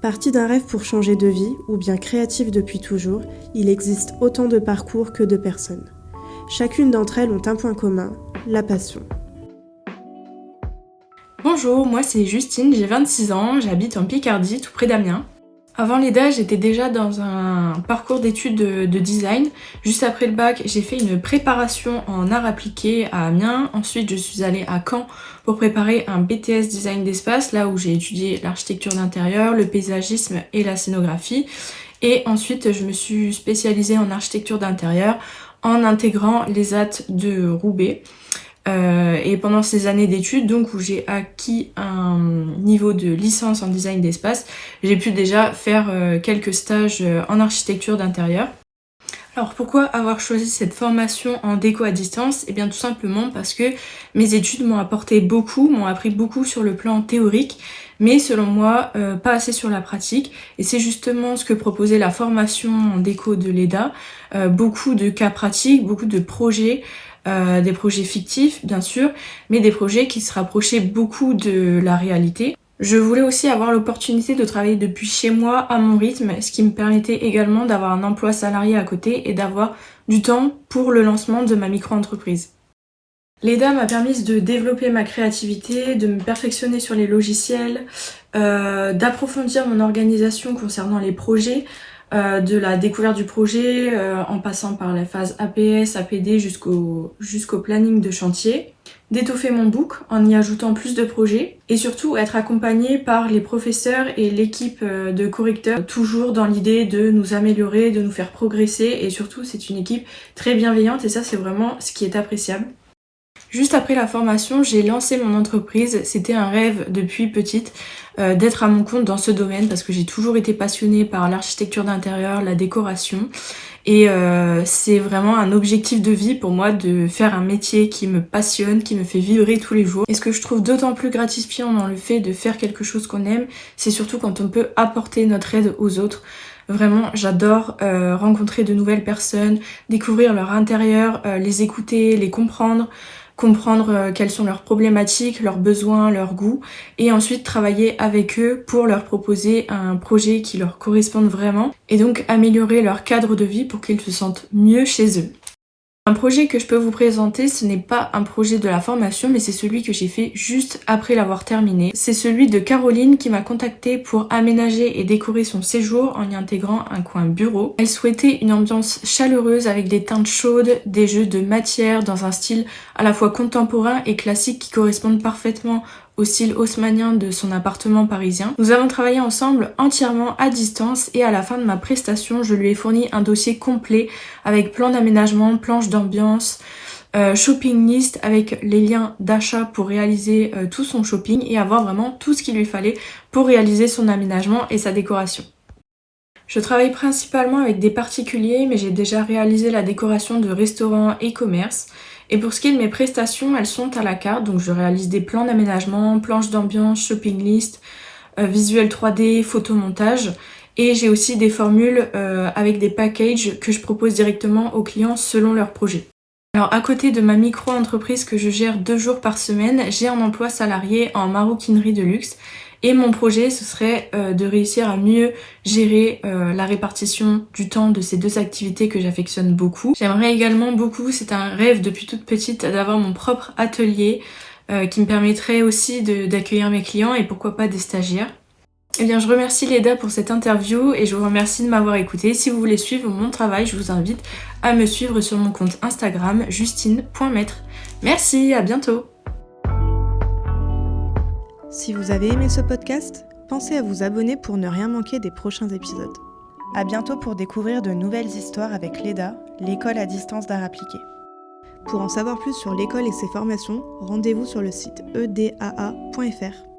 Parti d'un rêve pour changer de vie, ou bien créatif depuis toujours, il existe autant de parcours que de personnes. Chacune d'entre elles ont un point commun, la passion. Bonjour, moi c'est Justine, j'ai 26 ans, j'habite en Picardie, tout près d'Amiens. Avant l'EDA, j'étais déjà dans un parcours d'études de design. Juste après le bac, j'ai fait une préparation en arts appliqués à Amiens. Ensuite, je suis allée à Caen pour préparer un BTS design d'espace, là où j'ai étudié l'architecture d'intérieur, le paysagisme et la scénographie. Et ensuite, je me suis spécialisée en architecture d'intérieur en intégrant l'ESAT de Roubaix. Et pendant ces années d'études, donc où j'ai acquis un niveau de licence en design d'espace, j'ai pu déjà faire quelques stages en architecture d'intérieur. Alors pourquoi avoir choisi cette formation en déco à distance ? Eh bien tout simplement parce que mes études m'ont apporté beaucoup, m'ont appris beaucoup sur le plan théorique, mais selon moi pas assez sur la pratique. Et c'est justement ce que proposait la formation en déco de l'EDA, beaucoup de cas pratiques, beaucoup de projets, des projets fictifs bien sûr, mais des projets qui se rapprochaient beaucoup de la réalité. Je voulais aussi avoir l'opportunité de travailler depuis chez moi à mon rythme, ce qui me permettait également d'avoir un emploi salarié à côté et d'avoir du temps pour le lancement de ma micro-entreprise. L'EDA m'a permis de développer ma créativité, de me perfectionner sur les logiciels, d'approfondir mon organisation concernant les projets, de la découverte du projet en passant par la phase APS, APD jusqu'au planning de chantier, d'étoffer mon book en y ajoutant plus de projets et surtout être accompagnée par les professeurs et l'équipe de correcteurs, toujours dans l'idée de nous améliorer, de nous faire progresser et surtout c'est une équipe très bienveillante et ça c'est vraiment ce qui est appréciable. Juste après la formation, j'ai lancé mon entreprise. C'était un rêve depuis petite d'être à mon compte dans ce domaine parce que j'ai toujours été passionnée par l'architecture d'intérieur, la décoration. Et c'est vraiment un objectif de vie pour moi de faire un métier qui me passionne, qui me fait vibrer tous les jours. Et ce que je trouve d'autant plus gratifiant dans le fait de faire quelque chose qu'on aime, c'est surtout quand on peut apporter notre aide aux autres. Vraiment, j'adore rencontrer de nouvelles personnes, découvrir leur intérieur, les écouter, les comprendre quelles sont leurs problématiques, leurs besoins, leurs goûts, et ensuite travailler avec eux pour leur proposer un projet qui leur corresponde vraiment, et donc améliorer leur cadre de vie pour qu'ils se sentent mieux chez eux. Un projet que je peux vous présenter, ce n'est pas un projet de la formation, mais c'est celui que j'ai fait juste après l'avoir terminé. C'est celui de Caroline qui m'a contactée pour aménager et décorer son séjour en y intégrant un coin bureau. Elle souhaitait une ambiance chaleureuse avec des teintes chaudes, des jeux de matière dans un style à la fois contemporain et classique qui correspondent parfaitement au style haussmannien de son appartement parisien. Nous avons travaillé ensemble entièrement à distance et à la fin de ma prestation, je lui ai fourni un dossier complet avec plan d'aménagement, planche d'ambiance, shopping list avec les liens d'achat pour réaliser tout son shopping et avoir vraiment tout ce qu'il lui fallait pour réaliser son aménagement et sa décoration. Je travaille principalement avec des particuliers, mais j'ai déjà réalisé la décoration de restaurants et commerces. Et pour ce qui est de mes prestations, elles sont à la carte, donc je réalise des plans d'aménagement, planches d'ambiance, shopping list, visuel 3D, photomontage. Et j'ai aussi des formules avec des packages que je propose directement aux clients selon leur projet. Alors à côté de ma micro-entreprise que je gère 2 jours par semaine, j'ai un emploi salarié en maroquinerie de luxe. Et mon projet, ce serait de réussir à mieux gérer la répartition du temps de ces deux activités que j'affectionne beaucoup. J'aimerais également beaucoup, c'est un rêve depuis toute petite, d'avoir mon propre atelier qui me permettrait aussi d'accueillir mes clients et pourquoi pas des stagiaires. Eh bien, je remercie l'EDA pour cette interview et je vous remercie de m'avoir écouté. Si vous voulez suivre mon travail, je vous invite à me suivre sur mon compte Instagram justine.maître. Merci, à bientôt. Si vous avez aimé ce podcast, pensez à vous abonner pour ne rien manquer des prochains épisodes. À bientôt pour découvrir de nouvelles histoires avec l'EDA, l'école à distance d'art appliqué. Pour en savoir plus sur l'école et ses formations, rendez-vous sur le site edaa.fr.